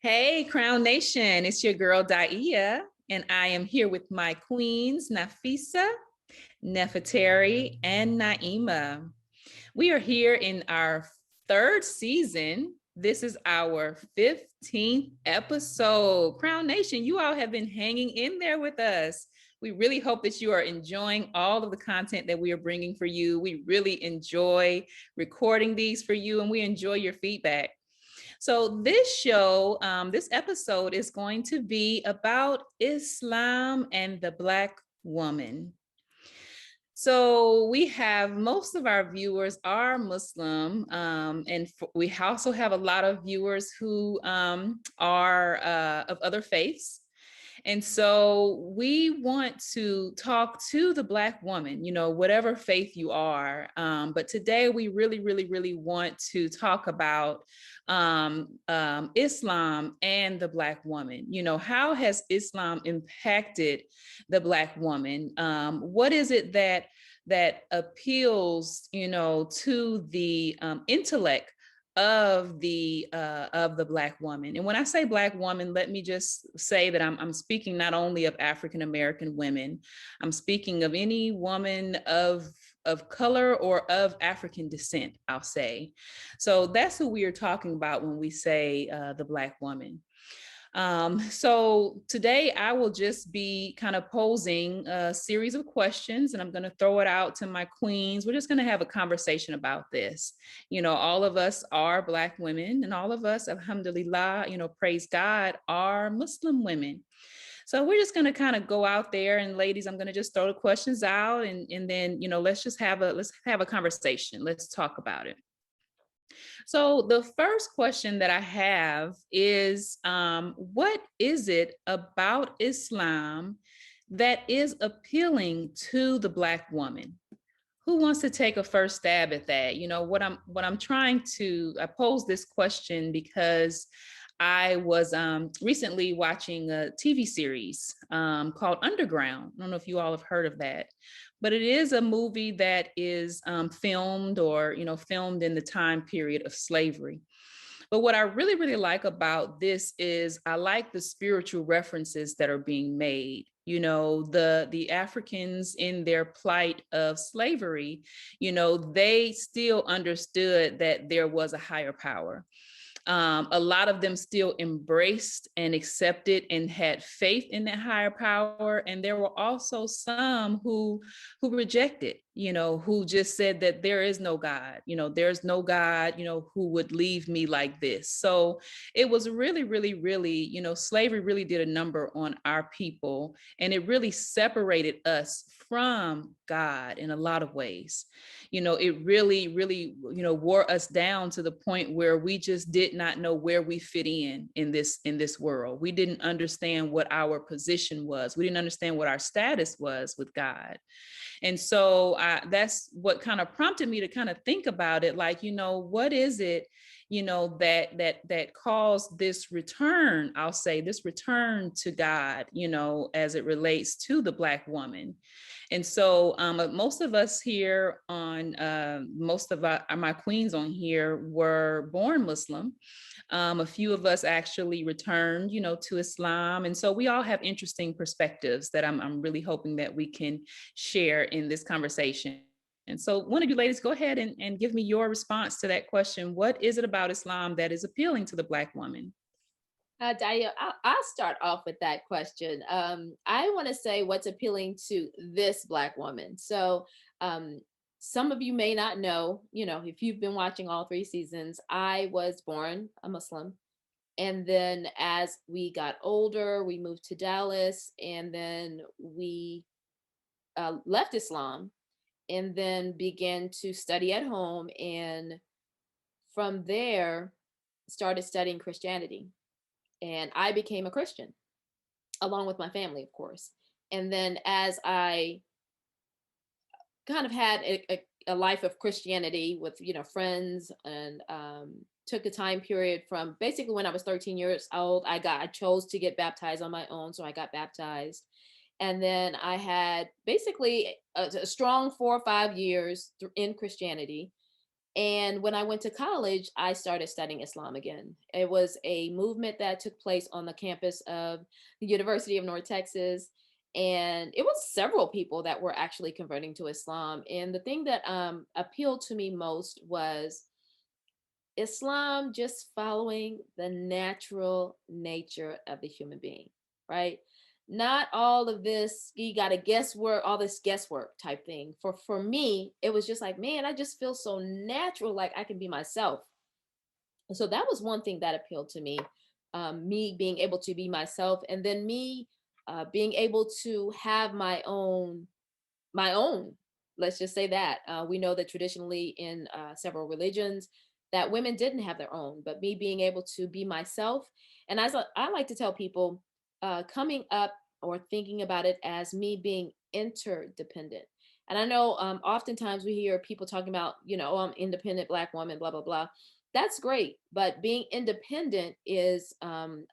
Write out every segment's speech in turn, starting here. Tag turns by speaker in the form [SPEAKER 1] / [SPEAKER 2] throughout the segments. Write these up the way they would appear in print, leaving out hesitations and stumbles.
[SPEAKER 1] Hey, Crown Nation, it's your girl Daia, and I am here with my queens, Nafisa, Nefertari, and Naima. We are here in our third season. This is our 15th episode. Crown Nation, you all have been hanging in there with us. We really hope that you are enjoying all of the content that we are bringing for you. We really enjoy recording these for you, and we enjoy your feedback. So, this episode is going to be about Islam and the Black woman. So we have most of our viewers are Muslim, and we also have a lot of viewers who are of other faiths. And so we want to talk to the Black woman, whatever faith you are. But today we really want to talk about Islam and the Black woman. How has Islam impacted the Black woman? What is it that appeals, to the intellect of the Black woman? And when I say Black woman, let me just say that I'm speaking not only of African American women. I'm speaking of any woman of color or of African descent, I'll say. So that's who we are talking about when we say the Black woman. So today I will just be kind of posing a series of questions, and I'm going to throw it out to my queens. We're just going to have a conversation about this. All of us are Black women, and all of us, alhamdulillah, praise God, are Muslim women. So we're just going to kind of go out there, and ladies, I'm going to just throw the questions out, and then let's have a conversation. Let's talk about it. So the first question that I have is, what is it about Islam that is appealing to the Black woman? Who wants to take a first stab at that? What I'm trying to, I pose this question because I was recently watching a TV series called Underground. I don't know if you all have heard of that, but it is a movie that is filmed in the time period of slavery. But what I really like about this is I like the spiritual references that are being made. The Africans in their plight of slavery, they still understood that there was a higher power. A lot of them still embraced and accepted and had faith in that higher power. And there were also some who rejected, who just said that there is no God, there's no God, who would leave me like this. So it was really, slavery really did a number on our people, and it really separated us from God in a lot of ways. It really, wore us down to the point where we just did not know where we fit in this world. We didn't understand what our position was. We didn't understand what our status was with God. And so that's what kind of prompted me to kind of think about it. Like, what is it, that caused this return, I'll say this return to God, as it relates to the Black woman. And so most of us here most of my queens on here were born Muslim. A few of us actually returned, to Islam. And so we all have interesting perspectives that I'm really hoping that we can share in this conversation. And so one of you ladies, go ahead and give me your response to that question. What is it about Islam that is appealing to the Black woman?
[SPEAKER 2] Daya, I'll start off with that question. I want to say what's appealing to this Black woman. So, some of you may not know, if you've been watching all three seasons, I was born a Muslim. And then as we got older, we moved to Dallas, and then we left Islam and then began to study at home. And from there, started studying Christianity. And I became a Christian along with my family, of course. And then as I kind of had a life of Christianity with, friends, and took a time period from basically when I was 13 years old, I chose to get baptized on my own. So I got baptized. And then I had basically a strong 4 or 5 years in Christianity. And when I went to college, I started studying Islam again. It was a movement that took place on the campus of the University of North Texas. And it was several people that were actually converting to Islam. And the thing that appealed to me most was Islam just following the natural nature of the human being, right? Not all of this, you got to guesswork, all this guesswork type thing. For me, it was just like, man, I just feel so natural, like I can be myself. And so that was one thing that appealed to me, me being able to be myself, and then me being able to have my own, let's just say that. We know that traditionally in several religions that women didn't have their own, but me being able to be myself. And as I like to tell people, coming up or thinking about it as me being interdependent. And I know oftentimes we hear people talking about, oh, I'm independent Black woman, blah, blah, blah. That's great. But being independent is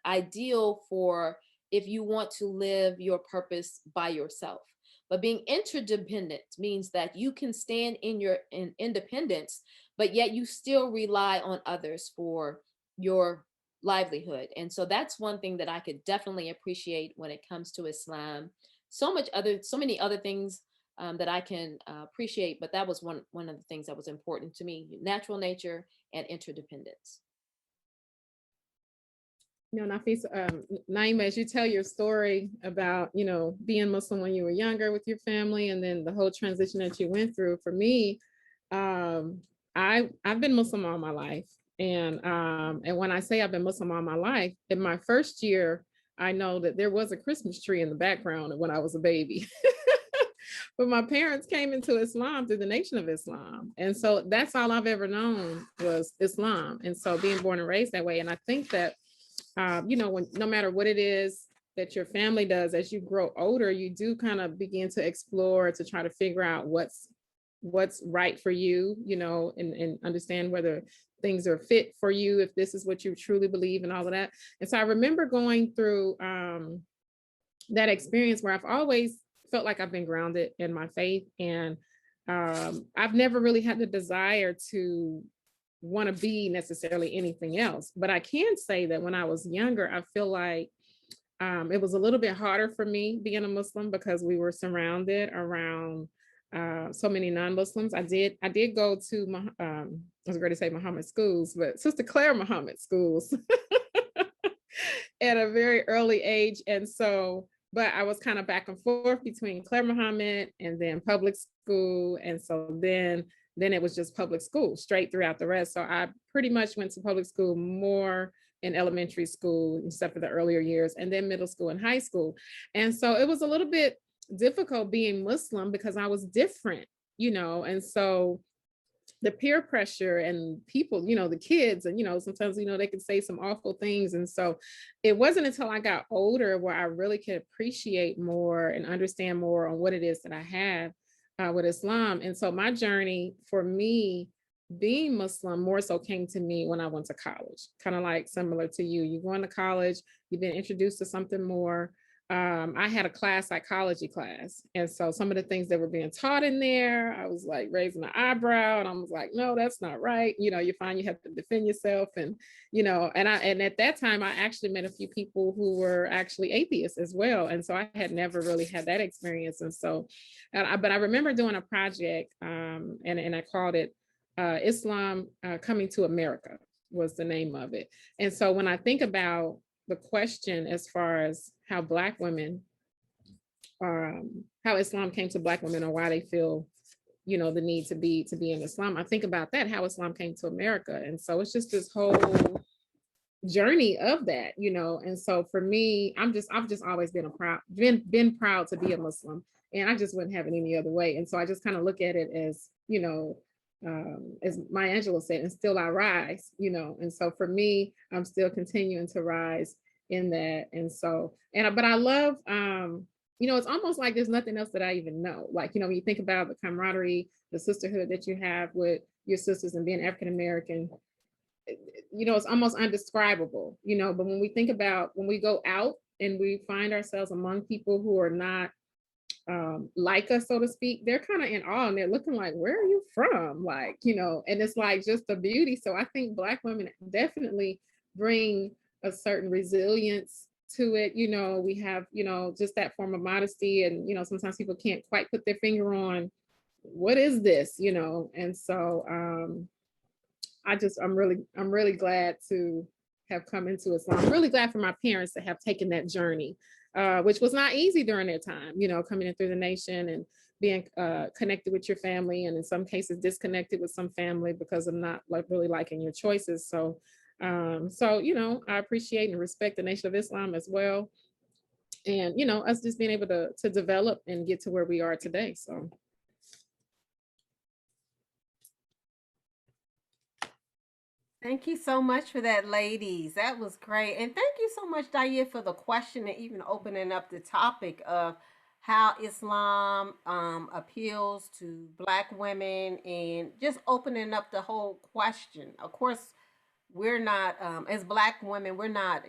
[SPEAKER 2] ideal for if you want to live your purpose by yourself. But being interdependent means that you can stand in your independence, but yet you still rely on others for your livelihood. And so that's one thing that I could definitely appreciate when it comes to Islam. So many other things that I can appreciate, but that was one of the things that was important to me: natural nature and interdependence.
[SPEAKER 3] Nafis, Naima, as you tell your story about, being Muslim when you were younger with your family, and then the whole transition that you went through, for me, I've been Muslim all my life. And when I say I've been Muslim all my life, in my first year, I know that there was a Christmas tree in the background when I was a baby. But my parents came into Islam through the Nation of Islam. And so that's all I've ever known was Islam. And so being born and raised that way. And I think that when no matter what it is that your family does, as you grow older, you do kind of begin to explore to try to figure out what's right for you, and understand whether things are fit for you, if this is what you truly believe and all of that. And so I remember going through that experience where I've always felt like I've been grounded in my faith. And I've never really had the desire to want to be necessarily anything else. But I can say that when I was younger, I feel like it was a little bit harder for me being a Muslim because we were surrounded around so many non-Muslims. I did go to I was going to say Muhammad schools, but Sister Claire Muhammad schools at a very early age. And so, but I was kind of back and forth between Claire Muhammad and then public school. And so then it was just public school straight throughout the rest. So I pretty much went to public school more in elementary school, except for the earlier years, and then middle school and high school. And so it was a little bit difficult being Muslim because I was different, and so the peer pressure and people, the kids, and, sometimes, they could say some awful things. And so it wasn't until I got older where I really could appreciate more and understand more on what it is that I have with Islam. And so my journey for me being Muslim more so came to me when I went to college, kind of like similar to you. You go into college, you've been introduced to something more. I had a psychology class. And so some of the things that were being taught in there, I was like raising an eyebrow and I was like, no, that's not right. You find you have to defend yourself. And, and at that time, I actually met a few people who were actually atheists as well. And so I had never really had that experience. And so, but I remember doing a project and I called it Islam Coming to America was the name of it. And so when I think about the question as far as how Black women, how Islam came to Black women or why they feel, the need to be in Islam, I think about that, how Islam came to America. And so it's just this whole journey of that, and so for me, I've just always been proud to be a Muslim, and I just wouldn't have it any other way. And so I just kind of look at it as, as Maya Angelou said, and still I rise, and so for me, I'm still continuing to rise in that. And so, but I love, it's almost like there's nothing else that I even know. Like, when you think about the camaraderie, the sisterhood that you have with your sisters and being African American, it's almost undescribable, but when we think about when we go out and we find ourselves among people who are not like us, so to speak, they're kind of in awe and they're looking like, where are you from? Like, and it's like just the beauty. So I think Black women definitely bring a certain resilience to it. We have, just that form of modesty. And, sometimes people can't quite put their finger on what is this, and so I'm really glad to have come into Islam. I'm really glad for my parents to have taken that journey, which was not easy during their time, coming in through the nation and being connected with your family, and in some cases disconnected with some family because of not like really liking your choices. So I appreciate and respect the Nation of Islam as well, and us just being able to develop and get to where we are today. So.
[SPEAKER 4] Thank you so much for that, ladies. That was great. And thank you so much, Daya, for the question and even opening up the topic of how Islam appeals to Black women and just opening up the whole question. Of course, we're not, as Black women, we're not,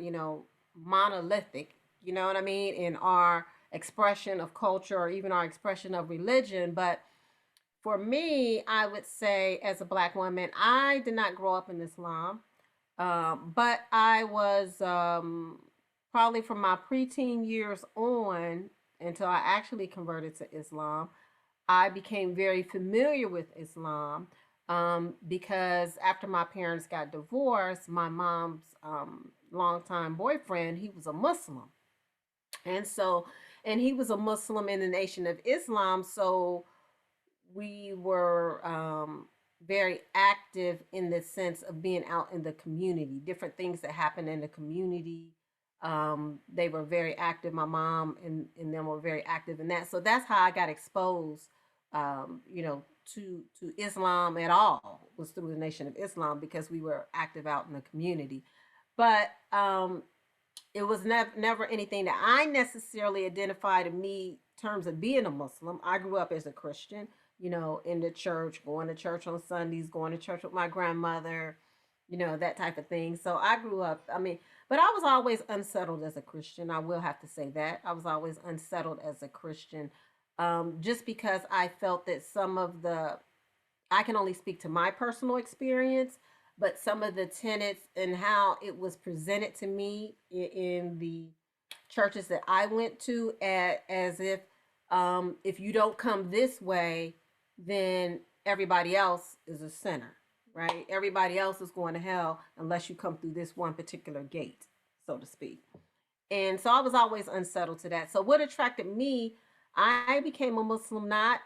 [SPEAKER 4] monolithic, you know what I mean, in our expression of culture or even our expression of religion. But for me, I would say, as a Black woman, I did not grow up in Islam, but I was probably from my preteen years on until I actually converted to Islam. I became very familiar with Islam because after my parents got divorced, my mom's longtime boyfriend, he was a Muslim. And so, and he was a Muslim in the Nation of Islam. So we were very active in the sense of being out in the community, different things that happen in the community. They were very active. My mom and them were very active in that. So that's how I got exposed, to Islam at all, was through the Nation of Islam because we were active out in the community. But it was never anything that I necessarily identified in me in terms of being a Muslim. I grew up as a Christian, in the church, going to church on Sundays, going to church with my grandmother, that type of thing. So I grew up, but I was always unsettled as a Christian. I will have to say that. I was always unsettled as a Christian, just because I felt that I can only speak to my personal experience, but some of the tenets and how it was presented to me in the churches that I went to, as if you don't come this way, then everybody else is a sinner, right? Everybody else is going to hell unless you come through this one particular gate, so to speak. And so I was always unsettled to that. So what attracted me, I became a Muslim not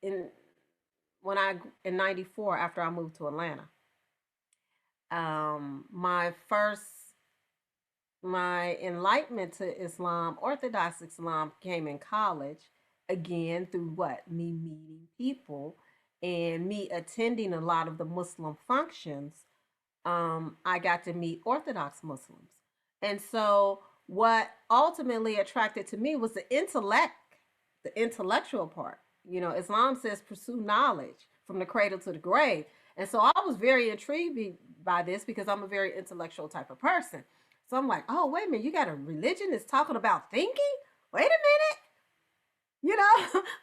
[SPEAKER 4] in when I in '94 after I moved to Atlanta. My enlightenment to Islam, Orthodox Islam, came in college, again through what? Me meeting people and me attending a lot of the Muslim functions. I got to meet Orthodox Muslims. And so what ultimately attracted to me was the intellectual part. Islam says pursue knowledge from the cradle to the grave. And so I was very intrigued by this because I'm a very intellectual type of person. So I'm like, oh, wait a minute, you got a religion that's talking about thinking? Wait a minute.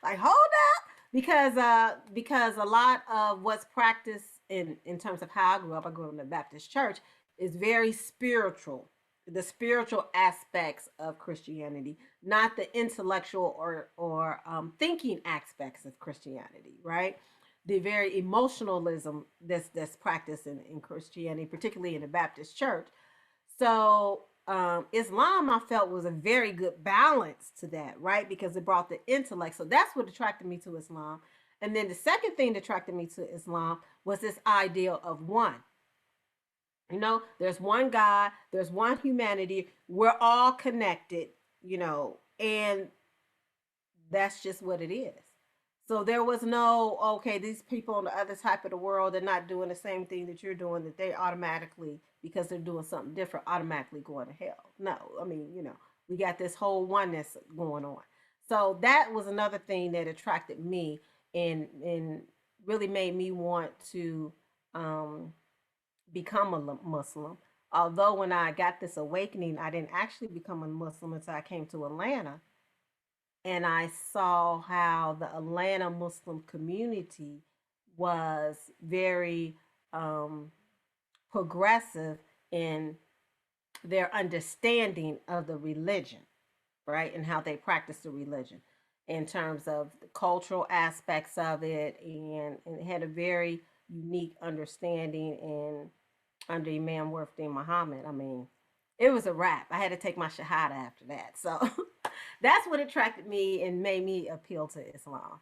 [SPEAKER 4] Like, hold up. Because a lot of what's practiced in terms of how I grew up in the Baptist church, is very spiritual. The spiritual aspects of Christianity, not the intellectual or thinking aspects of Christianity, right? The very emotionalism that's practiced in Christianity, particularly in the Baptist church. So Islam, I felt, was a very good balance to that, right? Because it brought the intellect. So that's what attracted me to Islam. And then the second thing that attracted me to Islam was this ideal of one. There's one God, there's one humanity, we're all connected, and that's just what it is. So there was no, okay, these people on the other side of the world, they're not doing the same thing that you're doing, that they automatically, because they're doing something different, automatically going to hell. No, we got this whole oneness going on. So that was another thing that attracted me and really made me want to become a Muslim. Although when I got this awakening, I didn't actually become a Muslim until I came to Atlanta. and I saw how the Atlanta Muslim community was very um, progressive in their understanding of the religion, right? And how they practice the religion in terms of the cultural aspects of it, and it had a very unique understanding and under Imam Worthdin Muhammad. I mean, it was a wrap. I had to take my shahada after that. So that's what attracted me and made me appeal to Islam.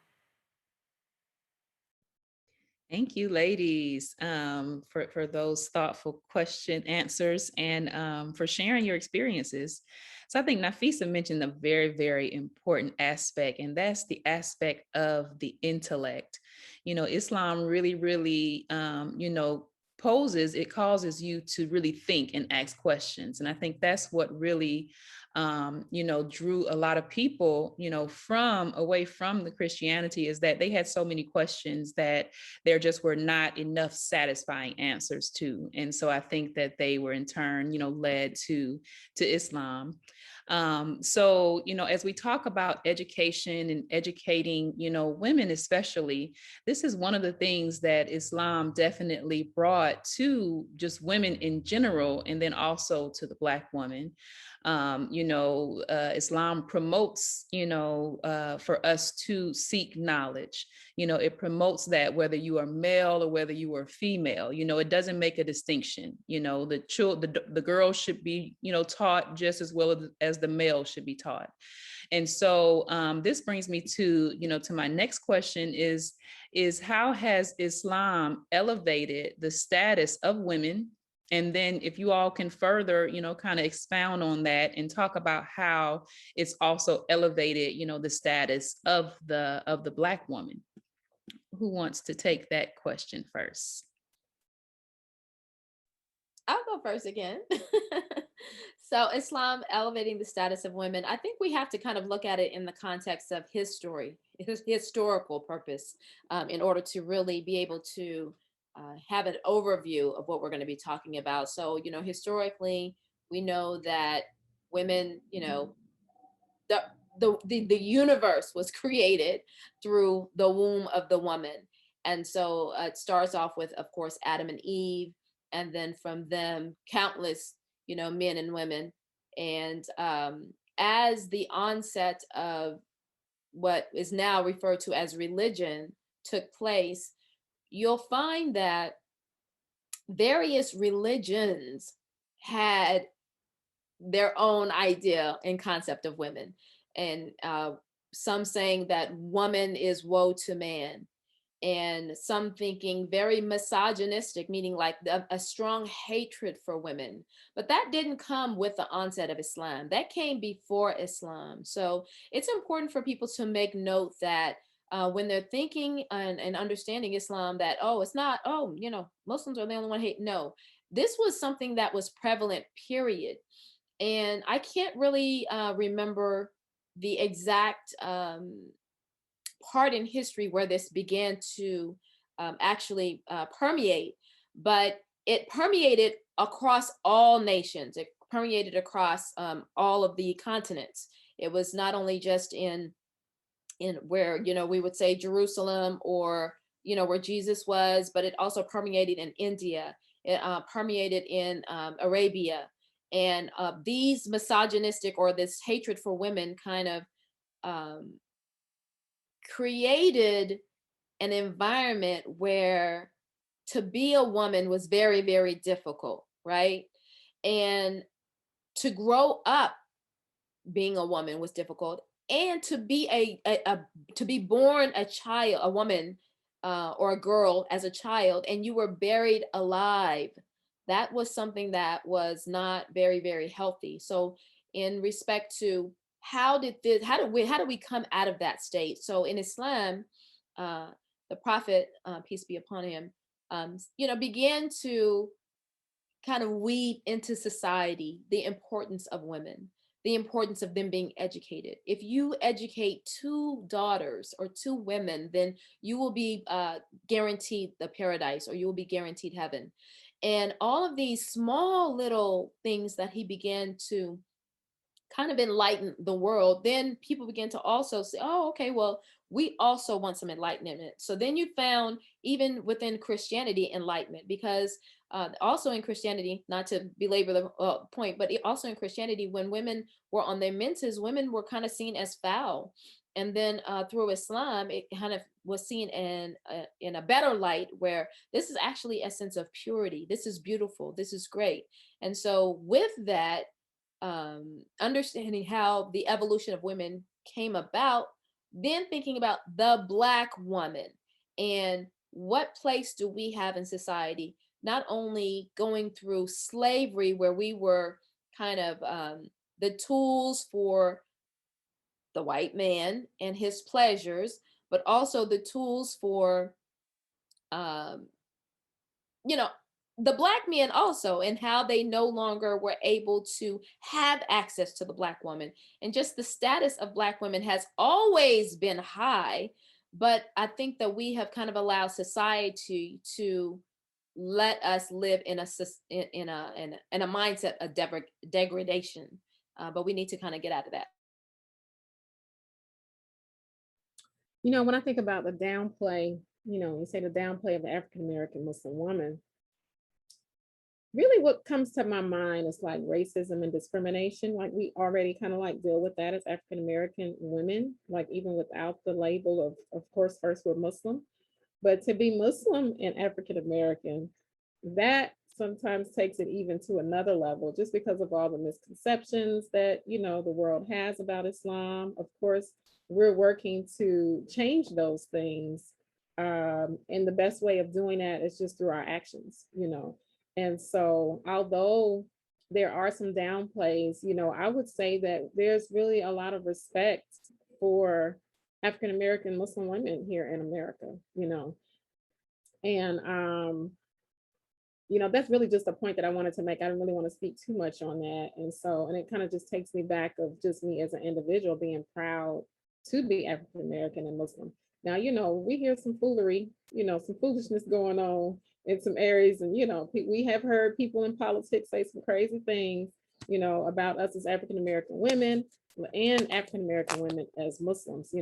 [SPEAKER 1] Thank you, ladies, for those thoughtful question answers and for sharing your experiences. So I think Nafisa mentioned a very, very important aspect, and that's the aspect of the intellect. You know, Islam really, really, it causes you to really think and ask questions. And I think that's what really drew a lot of people, from away from the Christianity, is that they had so many questions that there just were not enough satisfying answers to. And so I think that they were in turn, led to Islam. So, as we talk about education and educating, women especially, this is one of the things that Islam definitely brought to just women in general, and then also to the Black woman. Islam promotes, for us to seek knowledge. It promotes that whether you are male or whether you are female, it doesn't make a distinction. The girls should be, taught just as well as the male should be taught. And so this brings me to my next question is how has Islam elevated the status of women? And then if you all can further, kind of expound on that and talk about how it's also elevated, the status of the Black woman. Who wants to take that question first?
[SPEAKER 2] I'll go first again. So Islam elevating the status of women, I think we have to kind of look at it in the context of history, historical purpose, in order to really be able to have an overview of what we're going to be talking about. So, historically, we know that women, the, the universe was created through the womb of the woman. And so it starts off with, of course, Adam and Eve, and then from them, countless, men and women. And as the onset of what is now referred to as religion took place, you'll find that various religions had their own idea and concept of women. And some saying that woman is woe to man, and some thinking very misogynistic, meaning like a strong hatred for women. But that didn't come with the onset of Islam. That came before Islam. So it's important for people to make note that when they're thinking and understanding Islam, that, oh, it's not, oh, Muslims are the only one hate. No, this was something that was prevalent, period. And I can't really remember the exact part in history where this began to actually permeate, but it permeated across all nations. It permeated across all of the continents. It was not only just in where we would say Jerusalem, or where Jesus was, but it also permeated in India. It permeated in Arabia, and these misogynistic, or this hatred for women, kind of um, created an environment where to be a woman was very, very difficult, right? And to grow up being a woman was difficult, and to be to be born a child, a woman, or a girl as a child, and you were buried alive, that was something that was not very, very healthy. So in respect to how did we come out of that state? So in Islam, the prophet, peace be upon him, began to kind of weave into society the importance of women, the importance of them being educated. If you educate two daughters or two women, then you will be guaranteed the paradise, or you will be guaranteed heaven. And all of these small little things that he began to kind of enlighten the world, then people begin to also say, oh, okay, well, we also want some enlightenment. So then you found even within Christianity enlightenment, because also in Christianity, not to belabor the point, but also in Christianity, when women were on their menses, women were kind of seen as foul. And then through Islam, it kind of was seen in a better light, where this is actually a sense of purity. This is beautiful. This is great. And so with that, understanding how the evolution of women came about, then thinking about the Black woman and what place do we have in society, not only going through slavery where we were kind of the tools for the white man and his pleasures, but also the tools for um, you know, the Black men also, and how they no longer were able to have access to the Black woman. And just the status of Black women has always been high, but I think that we have kind of allowed society to let us live in a mindset of degradation. But we need to kind of get out of that.
[SPEAKER 3] When I think about the downplay, you say the downplay of the African American Muslim woman, really what comes to my mind is like racism and discrimination. Like we already kind of like deal with that as African American women, like even without the label of course, first we're Muslim, but to be Muslim and African American, that sometimes takes it even to another level, just because of all the misconceptions that the world has about Islam. Of course, we're working to change those things, and the best way of doing that is just through our actions. And so, although there are some downplays, I would say that there's really a lot of respect for African American Muslim women here in America. And that's really just a point that I wanted to make. I don't really want to speak too much on that. And it kind of just takes me back of just me as an individual being proud to be African American and Muslim. Now, we hear some foolery, some foolishness going on in some areas. And, we have heard people in politics say some crazy things, about us as African American women and African American women as Muslims.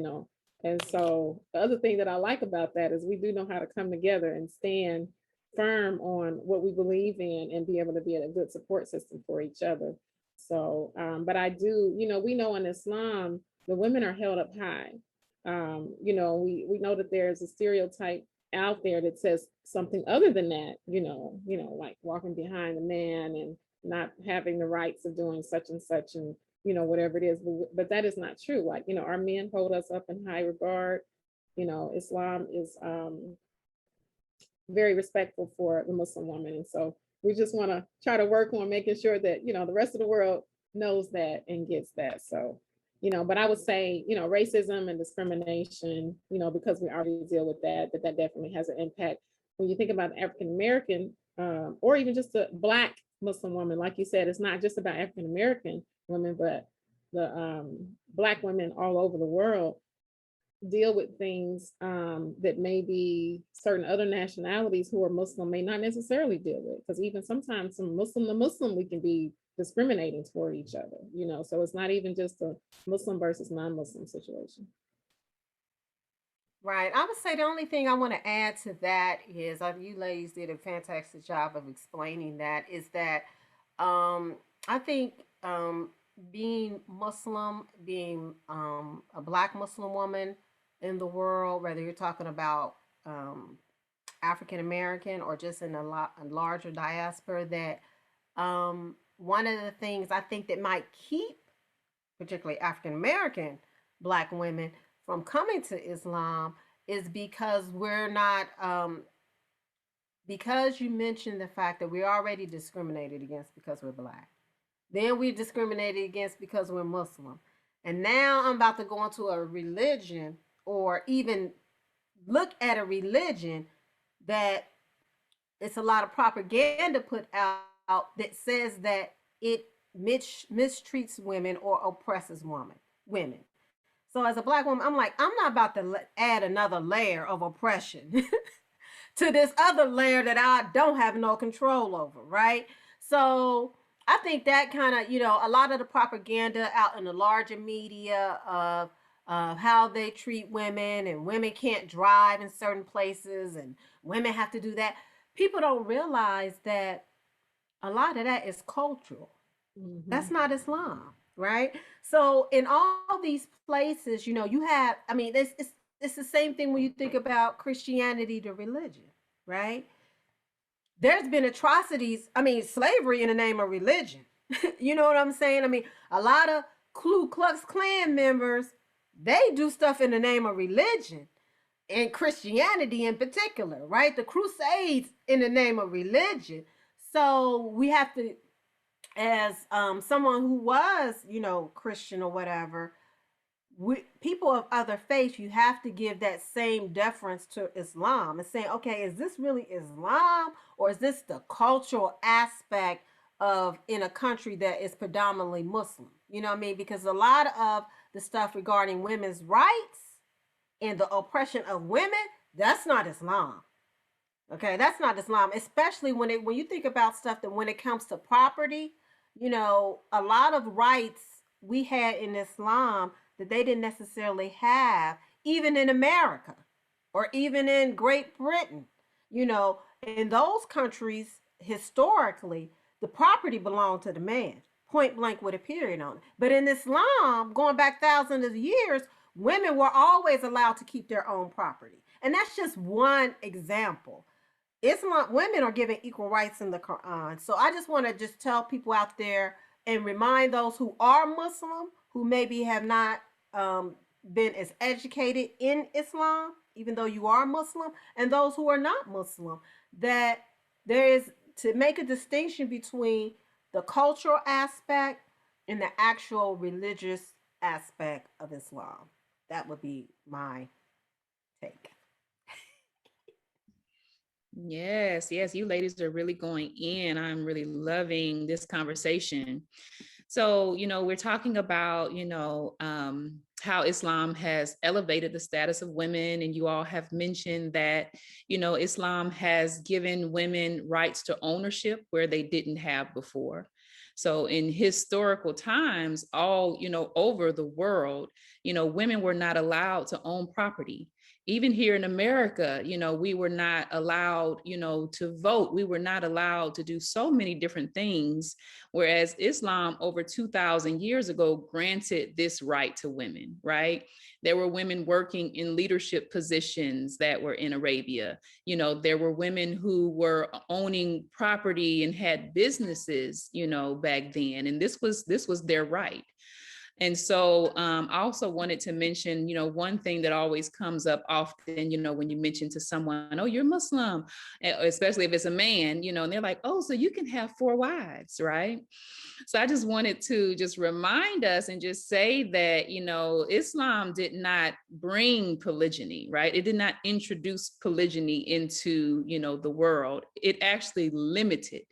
[SPEAKER 3] And so the other thing that I like about that is we do know how to come together and stand firm on what we believe in and be able to be a good support system for each other. So, but I do, we know in Islam, the women are held up high. We know that there's a stereotype out there that says something other than that, like walking behind a man and not having the rights of doing such and such and, whatever it is. But that is not true. Like, our men hold us up in high regard. Islam is very respectful for the Muslim woman. And so we just want to try to work on making sure that, the rest of the world knows that and gets that. So, but I would say, racism and discrimination, because we already deal with that definitely has an impact. When you think about African American, or even just a Black Muslim woman, like you said, it's not just about African American women, but the Black women all over the world deal with things that maybe certain other nationalities who are Muslim may not necessarily deal with. Because even sometimes from Muslim to Muslim, we can be discriminating toward each other, so it's not even just a Muslim versus non-Muslim situation.
[SPEAKER 4] Right. I would say the only thing I want to add to that is you ladies did a fantastic job of explaining that, is that I think being Muslim, being a Black Muslim woman in the world, whether you're talking about African American or just in a larger diaspora, that one of the things I think that might keep particularly African American Black women from coming to Islam is because we're not, because you mentioned the fact that we're already discriminated against because we're Black. Then we're discriminated against because we're Muslim. And now I'm about to go into a religion, or even look at a religion that it's a lot of propaganda put out that says that it mistreats women or oppresses women. So as a Black woman, I'm like, I'm not about to add another layer of oppression to this other layer that I don't have no control over, right? So I think that kind of, a lot of the propaganda out in the larger media of how they treat women, and women can't drive in certain places and women have to do that. People don't realize that a lot of that is cultural. That's
[SPEAKER 3] Mhm.
[SPEAKER 4] not Islam, right? So in all these places, you have, I mean, it's the same thing when you think about Christianity, the religion, right? There's been atrocities, I mean, slavery in the name of religion. You know what I'm saying? I mean, a lot of Ku Klux Klan members, they do stuff in the name of religion, and Christianity in particular, right? The Crusades in the name of religion. So we have to, as someone who was, Christian or whatever, people of other faiths, you have to give that same deference to Islam and saying, okay, is this really Islam, or is this the cultural aspect of in a country that is predominantly Muslim? You know what I mean? Because a lot of the stuff regarding women's rights and the oppression of women, that's not Islam. Okay, that's not Islam, especially when you think about stuff that when it comes to property, a lot of rights we had in Islam that they didn't necessarily have even in America or even in Great Britain. In those countries historically, the property belonged to the man, point blank with a period on it. But in Islam, going back thousands of years, women were always allowed to keep their own property. And that's just one example. Islam, women are given equal rights in the Quran. So I just want to just tell people out there and remind those who are Muslim, who maybe have not been as educated in Islam, even though you are Muslim, and those who are not Muslim, that there is to make a distinction between the cultural aspect and the actual religious aspect of Islam. That would be my take.
[SPEAKER 1] Yes, yes, you ladies are really going in. I'm really loving this conversation. So, we're talking about, how Islam has elevated the status of women. And you all have mentioned that, Islam has given women rights to ownership where they didn't have before. So in historical times, all, over the world, women were not allowed to own property. Even here in America, we were not allowed, to vote. We were not allowed to do so many different things. Whereas Islam over 2000 years ago granted this right to women, right? There were women working in leadership positions that were in Arabia. There were women who were owning property and had businesses, back then. And this was their right. And so I also wanted to mention, one thing that always comes up often, when you mention to someone, oh, you're Muslim, especially if it's a man, and they're like, oh, so you can have 4 wives, right? So I just wanted to just remind us and just say that, Islam did not bring polygyny, right? It did not introduce polygyny into, the world. It actually limited.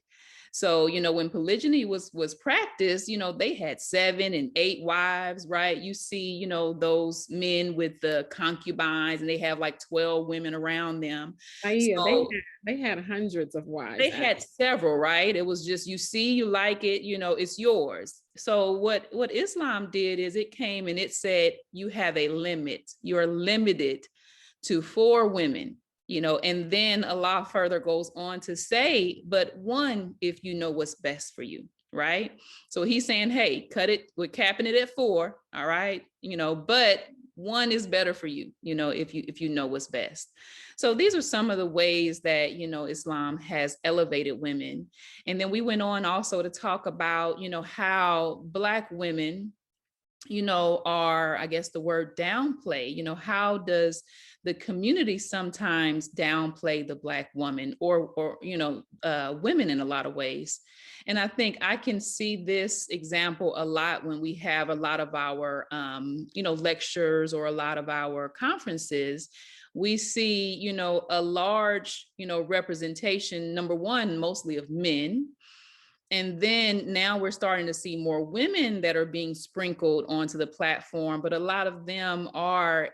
[SPEAKER 1] So, when polygyny was practiced, they had 7 and 8 wives, right? You see, those men with the concubines and they have like 12 women around them.
[SPEAKER 3] Yeah,
[SPEAKER 1] So
[SPEAKER 3] they had hundreds of wives.
[SPEAKER 1] they had several, right? It was just, you see, you like it, it's yours. So what Islam did is it came and it said, you have a limit. You're limited to 4 women, and then Allah further goes on to say, but one, if you know what's best for you, right? So he's saying, hey, cut it, we're capping it at 4, all right, but one is better for you, if you know what's best. So these are some of the ways that, Islam has elevated women. And then we went on also to talk about, how Black women, are, I guess the word downplay, how does the community sometimes downplay the Black woman or women in a lot of ways. And I think I can see this example a lot when we have a lot of our, lectures or a lot of our conferences. We see, a large, representation, number one, mostly of men. And then now we're starting to see more women that are being sprinkled onto the platform, but a lot of them are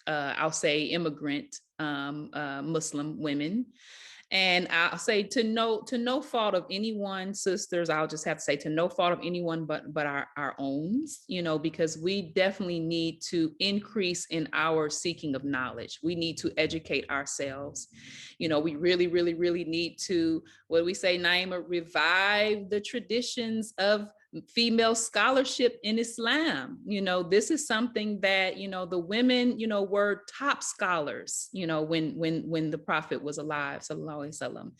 [SPEAKER 1] I'll say immigrant Muslim women. And I'll say to no fault of anyone, sisters, I'll just have to say to no fault of anyone but our own, because we definitely need to increase in our seeking of knowledge. We need to educate ourselves. We really, really, really need to, what do we say, Naima, revive the traditions of female scholarship in Islam. This is something that, the women, were top scholars, when the Prophet was alive, sallallahu alaihi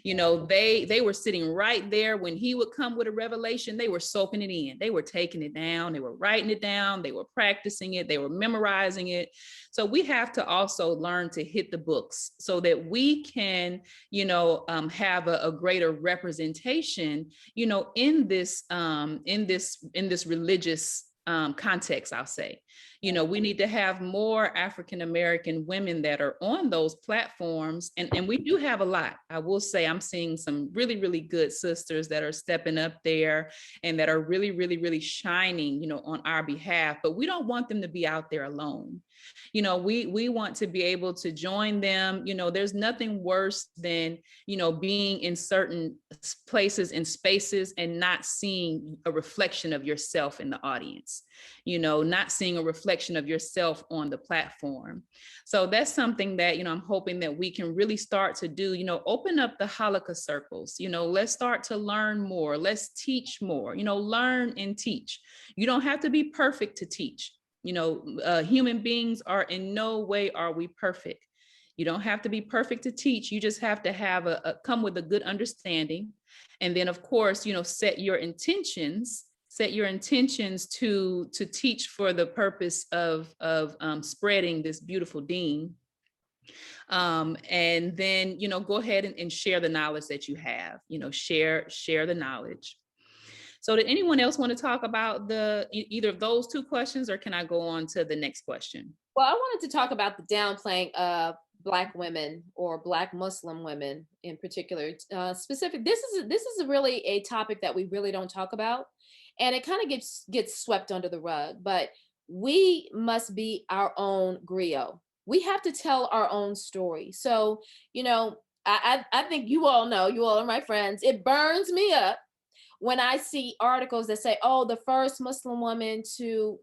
[SPEAKER 1] wasallam. They were sitting right there when he would come with a revelation. They were soaking it in. They were taking it down. They were writing it down. They were practicing it. They were memorizing it. So we have to also learn to hit the books so that we can, have a greater representation, in this religious context, I'll say. We need to have more African American women that are on those platforms, and we do have a lot. I will say I'm seeing some really, really good sisters that are stepping up there and that are really, really, really shining, on our behalf. But we don't want them to be out there alone. We want to be able to join them. There's nothing worse than, being in certain places and spaces and not seeing a reflection of yourself in the audience, not seeing a reflection of yourself on the platform. So that's something that, I'm hoping that we can really start to do, open up the halakha circles, let's start to learn more, let's teach more, learn and teach. You don't have to be perfect to teach. Human beings are in no way are we perfect. You don't have to be perfect to teach. You just have to have come with a good understanding. And then of course, set your intentions to teach for the purpose of spreading this beautiful deen. And then, go ahead and share the knowledge that you have, share the knowledge. So did anyone else want to talk about either of those two questions, or can I go on to the next question?
[SPEAKER 2] Well, I wanted to talk about the downplaying of Black women or Black Muslim women in particular. Specific. This is really a topic that we really don't talk about, and it kind of gets swept under the rug. But we must be our own griot. We have to tell our own story. So, I think you all know, you all are my friends. It burns me up when I see articles that say, oh, the first Muslim woman to,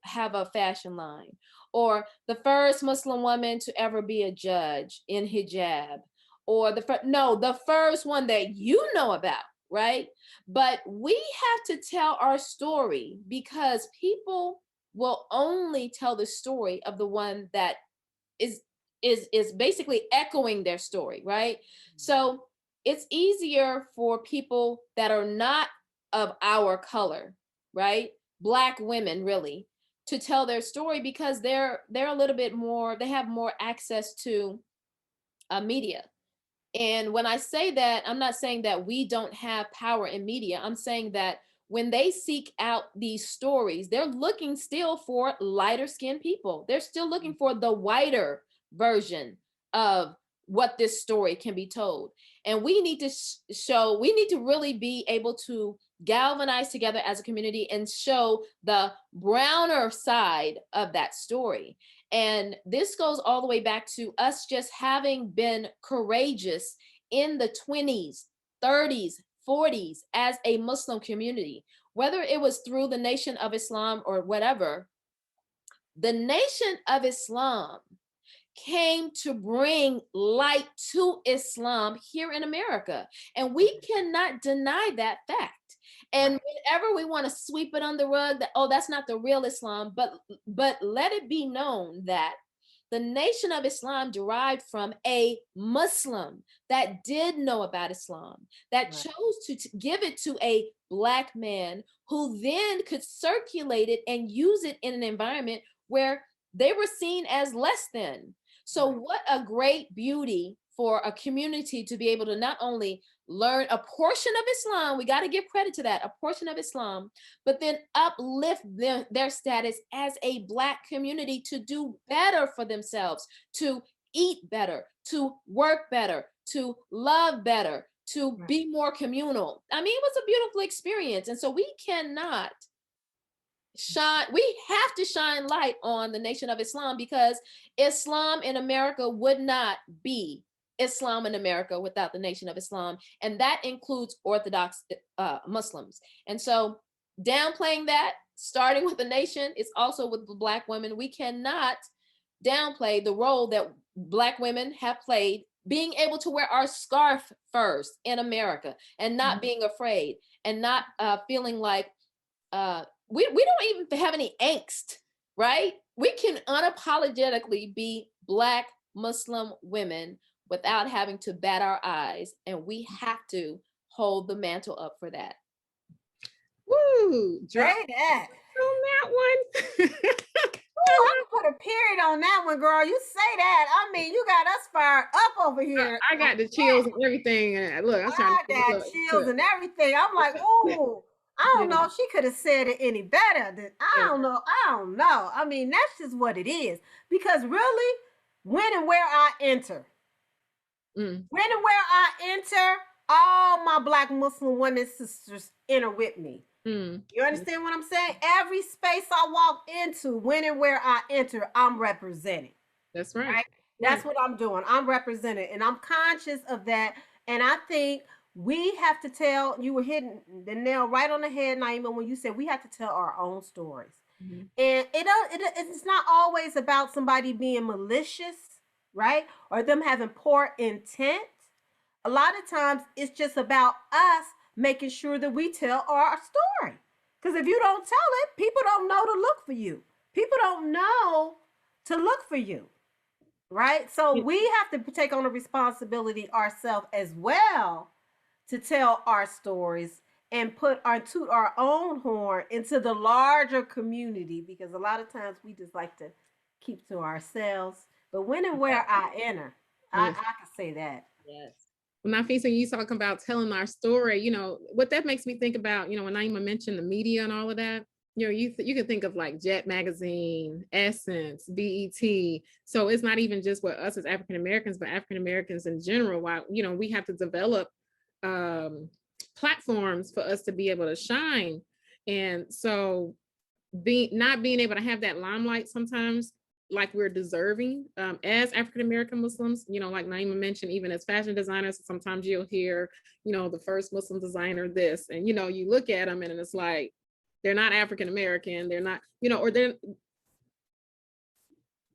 [SPEAKER 2] have a fashion line, or the first Muslim woman to ever be a judge in hijab, or the first one that you know about, right? But we have to tell our story, because people will only tell the story of the one that is basically echoing their story, right? So it's easier for people that are not of our color, right? Black women, really, to tell their story, because they're a little bit more, they have more access to media. And when I say that, I'm not saying that we don't have power in media. I'm saying that when they seek out these stories, they're looking still for lighter skinned people. They're still looking for the whiter version of what this story can be told. And we need to we need to really be able to galvanize together as a community and show the browner side of that story. And this goes all the way back to us just having been courageous in the 20s, 30s, 40s as a Muslim community, whether it was through the Nation of Islam or whatever. The Nation of Islam came to bring light to Islam here in America. And we cannot deny that fact. And whenever we want to sweep it on the rug that, oh, that's not the real Islam, but let it be known that the Nation of Islam derived from a Muslim that did know about Islam, that chose to give it to a Black man who then could circulate it and use it in an environment where they were seen as less than. So what a great beauty for a community to be able to not only learn a portion of Islam, we got to give credit to that, a portion of Islam, but then uplift their status as a Black community to do better for themselves, to eat better, to work better, to love better, to be more communal. I mean, it was a beautiful experience. And so we cannot we have to shine light on the Nation of Islam, because Islam in America would not be Islam in America without the Nation of Islam, and that includes Orthodox Muslims. And so downplaying that, starting with the nation, is also with the Black women. We cannot downplay the role that Black women have played, being able to wear our scarf first in America and not being afraid and not feeling like we don't even have any angst, right? We can unapologetically be Black Muslim women without having to bat our eyes, and we have to hold the mantle up for that.
[SPEAKER 3] Woo! Drop
[SPEAKER 4] Say that.
[SPEAKER 3] on that one.
[SPEAKER 4] Ooh, I'm gonna put a period on that one, girl. You say that. I mean, you got us fired up over here.
[SPEAKER 3] I got the chills and everything. And look, I'm trying to
[SPEAKER 4] got chills and everything. I'm like, ooh, I don't know. She could have said it any better. I don't know. I mean, that's just what it is. Because really, when and where I enter, all my Black Muslim women sisters enter with me. You understand what I'm saying? Every space I walk into, when and where I enter, I'm representing.
[SPEAKER 3] That's right.
[SPEAKER 4] That's what I'm doing. I'm representing, and I'm conscious of that. And I think we have to tell, you were hitting the nail right on the head, Naima, when you said we have to tell our own stories. And it's not always about somebody being malicious, right? Or them having poor intent. A lot of times it's just about us making sure that we tell our story. Because if you don't tell it, people don't know to look for you. People don't know to look for you, right? So we have to take on a responsibility ourselves as well to tell our stories and toot our own horn into the larger community, because a lot of times we just like to keep to ourselves. But when and where I enter, I can say that.
[SPEAKER 2] Yes.
[SPEAKER 3] When Nafisa, you talking about telling our story, you know, what that makes me think about, you know, when Naima mentioned the media and all of that, you know, you can think of like Jet Magazine, Essence, BET. So it's not even just with us as African Americans, but African Americans in general. Why, you know, we have to develop platforms for us to be able to shine. And so not being able to have that limelight sometimes, like we're deserving as African-American Muslims, you know, like Naima mentioned, even as fashion designers, sometimes you'll hear, you know, the first Muslim designer this, and, you know, you look at them and it's like, they're not African-American, they're not, you know, or they're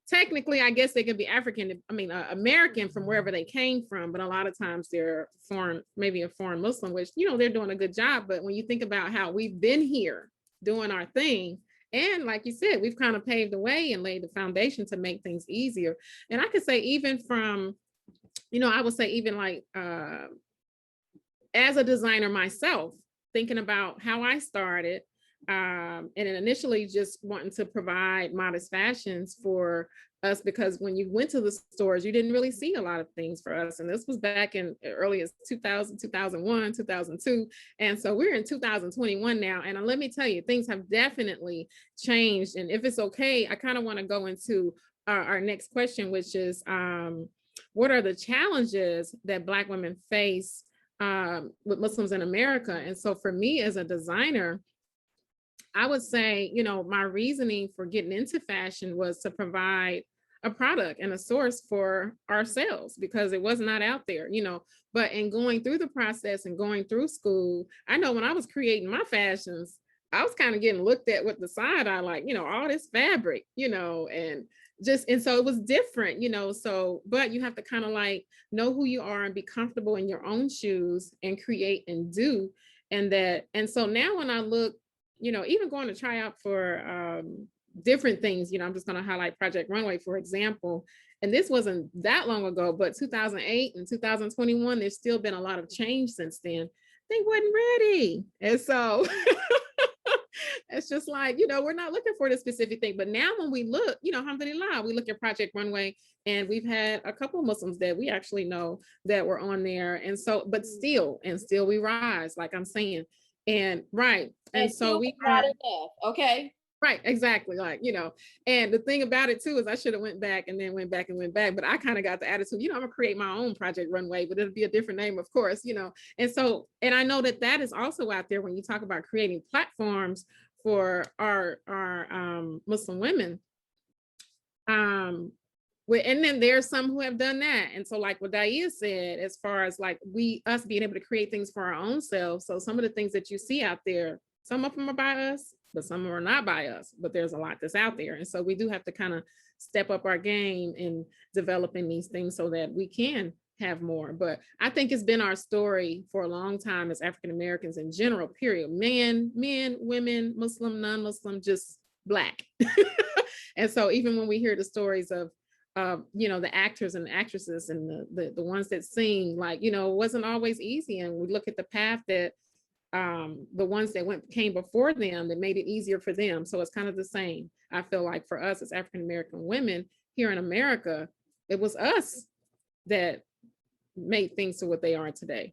[SPEAKER 3] technically, I guess they could be American from wherever they came from, but a lot of times they're foreign, maybe a foreign Muslim, which, you know, they're doing a good job. But when you think about how we've been here doing our thing, and like you said, we've kind of paved the way and laid the foundation to make things easier. And I could say even from, you know, I would say even like as a designer myself, thinking about how I started, and initially just wanting to provide modest fashions for us, because when you went to the stores, you didn't really see a lot of things for us. And this was back in early as 2000, 2001, 2002. And so we're in 2021 now. And let me tell you, things have definitely changed. And if it's okay, I kind of want to go into our next question, which is, what are the challenges that Black women face with Muslims in America? And so for me as a designer, I would say, you know, my reasoning for getting into fashion was to provide a product and a source for ourselves, because it was not out there, you know. But in going through the process and going through school, I know when I was creating my fashions, I was kind of getting looked at with the side eye, like, you know, all this fabric, you know, and so it was different, you know. So, but you have to kind of like know who you are and be comfortable in your own shoes and create and do. And so now when I look, you know, even going to try out for different things, you know, I'm just going to highlight Project Runway, for example. And this wasn't that long ago, but 2008 and 2021, there's still been a lot of change since then. They wasn't ready. And so it's just like, you know, we're not looking for the specific thing. But now when we look, you know, alhamdulillah, we look at Project Runway, and we've had a couple of Muslims that we actually know that were on there. And so, but still we rise, like I'm saying. And right. And so we
[SPEAKER 2] not enough. Okay.
[SPEAKER 3] Right, exactly. Like, you know, and the thing about it too is I should have went back, but I kind of got the attitude, you know, I'm gonna create my own Project Runway, but it'll be a different name, of course, you know. And so, and I know that is also out there when you talk about creating platforms for our Muslim women. And then there's some who have done that. And so like what Dia said, as far as like us being able to create things for our own selves. So some of the things that you see out there, some of them are by us, but some of them are not by us, but there's a lot that's out there. And so we do have to kind of step up our game in developing these things so that we can have more. But I think it's been our story for a long time as African Americans in general, period. Men, women, Muslim, non-Muslim, just Black. And so even when we hear the stories of the actors and actresses and the ones that sing, like, it wasn't always easy. And we look at the path that the ones that came before them that made it easier for them. So it's kind of the same. I feel like for us as African American women here in America, it was us that made things to what they are today.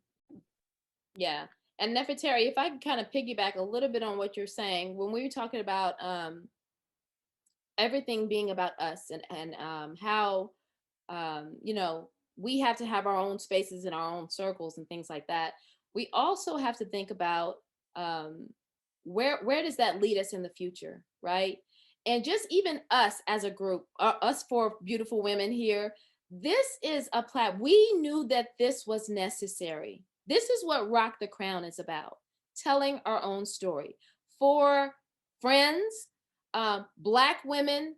[SPEAKER 2] Yeah. And Nefertari, if I can kind of piggyback a little bit on what you're saying, when we were talking about everything being about us and how we have to have our own spaces and our own circles and things like that, we also have to think about where does that lead us in the future, right? And just even us as a group, us four beautiful women here, this is a we knew that this was necessary. This is what Rock the Crown is about, telling our own story for friends, Black women,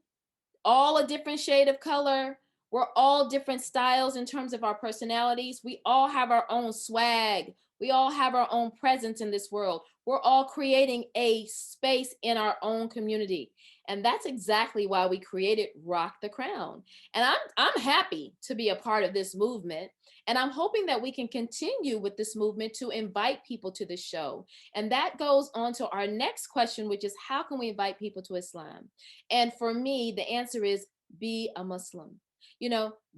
[SPEAKER 2] all a different shade of color. We're all different styles in terms of our personalities. We all have our own swag. We all have our own presence in this world. We're all creating a space in our own community. And that's exactly why we created Rock the Crown. And I'm happy to be a part of this movement. And I'm hoping that we can continue with this movement to invite people to the show. And that goes on to our next question, which is how can we invite people to Islam? And for me, the answer is be a Muslim.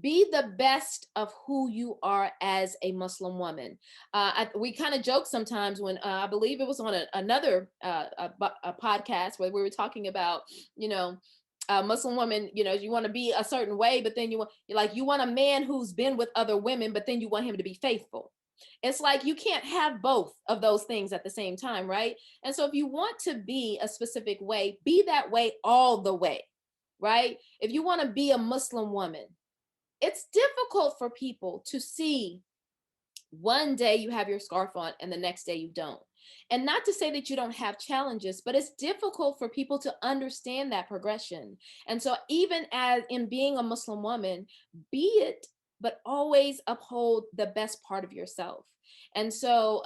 [SPEAKER 2] Be the best of who you are as a Muslim woman. We kind of joke sometimes when I believe it was on another a podcast where we were talking about, Muslim woman, you want to be a certain way, but then you want a man who's been with other women, but then you want him to be faithful. It's like you can't have both of those things at the same time, right? And so if you want to be a specific way, be that way all the way, right? If you want to be a Muslim woman, it's difficult for people to see one day you have your scarf on and the next day you don't. And not to say that you don't have challenges, but it's difficult for people to understand that progression. And so even as in being a Muslim woman, be it, but always uphold the best part of yourself. And so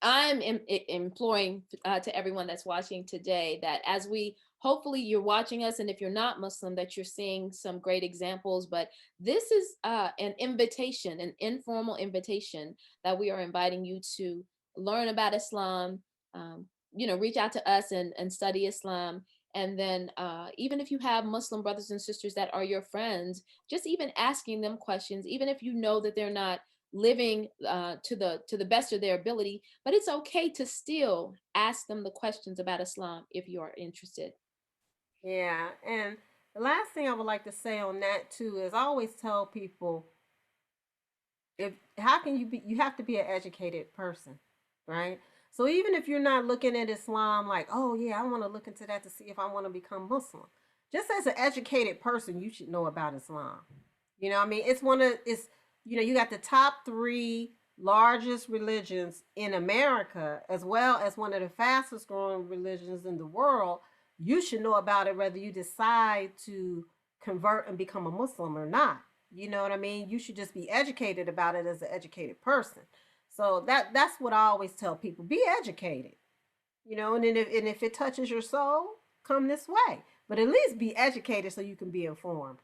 [SPEAKER 2] I'm imploring to everyone that's watching today that as we hopefully you're watching us, and if you're not Muslim, that you're seeing some great examples. But this is an invitation, an informal invitation that we are inviting you to learn about Islam, reach out to us and study Islam. And then even if you have Muslim brothers and sisters that are your friends, just even asking them questions, even if you know that they're not living to the best of their ability, but it's okay to still ask them the questions about Islam if you are interested.
[SPEAKER 4] Yeah, and the last thing I would like to say on that too is I always tell people, if how can you have to be an educated person, right? So even if you're not looking at Islam like, oh yeah, I want to look into that to see if I want to become Muslim, just as an educated person, you should know about Islam. I mean, you got the top 3 largest religions in America, as well as one of the fastest growing religions in the world. You should know about it whether you decide to convert and become a Muslim or not. You know what I mean? You should just be educated about it as an educated person. So that's what I always tell people: be educated. And if it touches your soul, come this way. But at least be educated so you can be informed.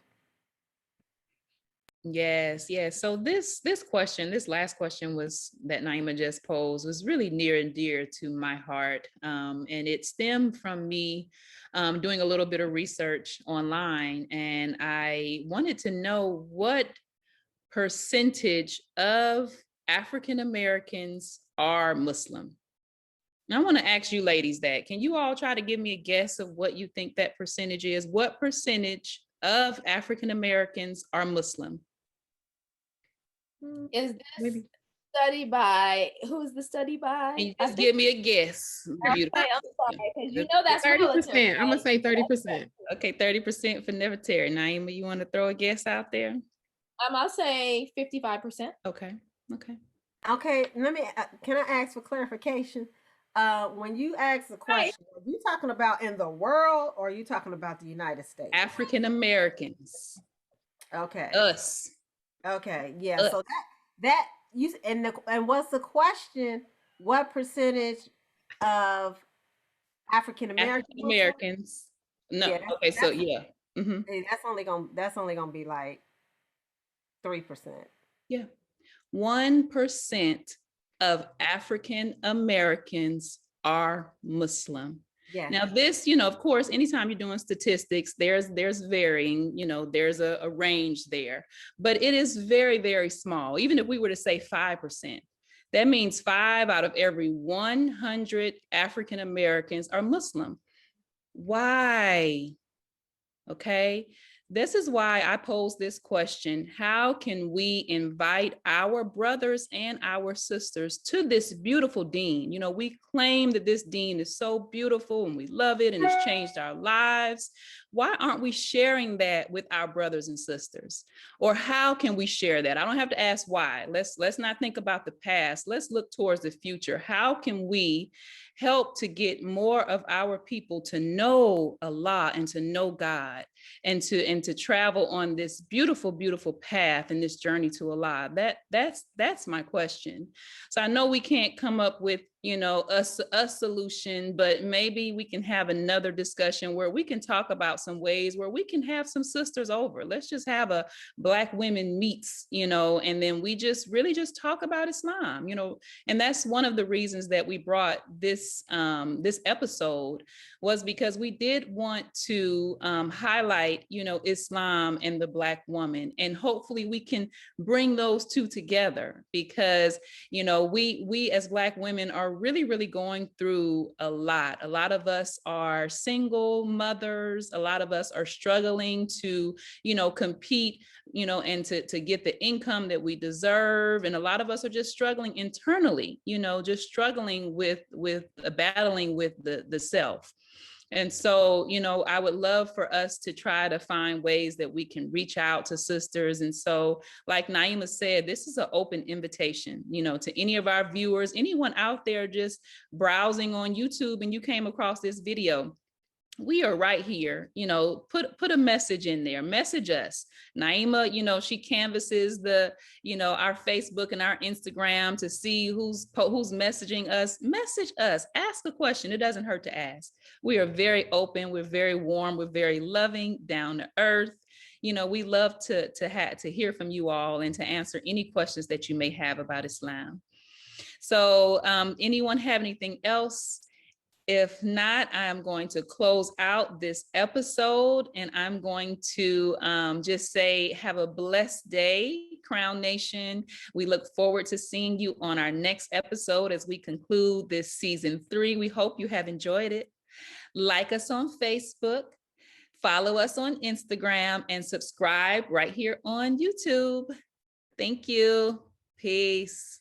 [SPEAKER 1] Yes. So this last question was that Naima just posed was really near and dear to my heart. And it stemmed from me doing a little bit of research online, and I wanted to know what percentage of African Americans are Muslim. And I want to ask you ladies that. Can you all try to give me a guess of what you think that percentage is? What percentage of African Americans are Muslim?
[SPEAKER 2] Is this study by, who's the study
[SPEAKER 1] Can
[SPEAKER 2] by?
[SPEAKER 1] you
[SPEAKER 2] I
[SPEAKER 1] just
[SPEAKER 2] think,
[SPEAKER 1] give me a guess? Beautiful.
[SPEAKER 2] okay, I'm sorry, because you know that's
[SPEAKER 3] 30%.
[SPEAKER 2] military,
[SPEAKER 3] I'm gonna
[SPEAKER 2] right?
[SPEAKER 3] say 30%.
[SPEAKER 1] Okay, 30% for Nevertari. Naima, you want to throw a guess out there?
[SPEAKER 2] I'll say 55%.
[SPEAKER 1] Okay. Okay.
[SPEAKER 4] Okay, let me. Can I ask for clarification? When you ask the
[SPEAKER 2] Right.
[SPEAKER 4] question, are you talking about in the world, or are you talking about the United States?
[SPEAKER 1] African Americans.
[SPEAKER 4] Okay.
[SPEAKER 1] Us.
[SPEAKER 4] Okay. Yeah.
[SPEAKER 1] Us.
[SPEAKER 4] So that you and what's the question? What percentage of African American
[SPEAKER 1] African
[SPEAKER 4] Muslims?
[SPEAKER 1] Americans. No.
[SPEAKER 4] Yeah.
[SPEAKER 1] Okay. So yeah. Hmm.
[SPEAKER 4] That's only gonna be like 3%.
[SPEAKER 1] Yeah. 1% of African Americans are Muslim.
[SPEAKER 4] Yes.
[SPEAKER 1] Now, this, you know, of course, anytime you're doing statistics, there's varying, you know, there's a range there, but it is very, very small. Even if we were to say 5%, that means 5 out of every 100 African Americans are Muslim. Why? Okay. This is why I pose this question. How can we invite our brothers and our sisters to this beautiful deen? You know, we claim that this deen is so beautiful and we love it and it's changed our lives. Why aren't we sharing that with our brothers and sisters? Or how can we share that? I don't have to ask why. Let's not think about the past. Let's look towards the future. How can we help to get more of our people to know Allah and to know God and to travel on this beautiful, beautiful path and this journey to Allah? That's my question. So I know we can't come up with, you know, a solution, but maybe we can have another discussion where we can talk about some ways where we can have some sisters over. Let's just have a Black women meets, you know, and then we just really just talk about Islam, you know. And that's one of the reasons that we brought this this episode, was because we did want to highlight, you know, Islam and the Black woman, and hopefully we can bring those two together, because, you know, we as Black women are really, really going through a lot. A lot of us are single mothers. A lot of us are struggling to, you know, compete, you know, and to get the income that we deserve. And a lot of us are just struggling internally, you know, just struggling with battling with the self. And so, you know, I would love for us to try to find ways that we can reach out to sisters. And so, like Naima said, this is an open invitation, you know, to any of our viewers, anyone out there just browsing on YouTube and you came across this video. We are right here, you know, put a message in there, message us. Naima, you know, she canvasses the, you know, our Facebook and our Instagram to see who's messaging us. Message us, ask a question. It doesn't hurt to ask. We are very open, we're very warm, we're very loving, down to earth. You know, we love to hear from you all and to answer any questions that you may have about Islam. So anyone have anything else? If not, I'm going to close out this episode, and I'm going to just say, have a blessed day, Crown Nation. We look forward to seeing you on our next episode as we conclude this season 3. We hope you have enjoyed it. Like us on Facebook, follow us on Instagram, and subscribe right here on YouTube. Thank you. Peace.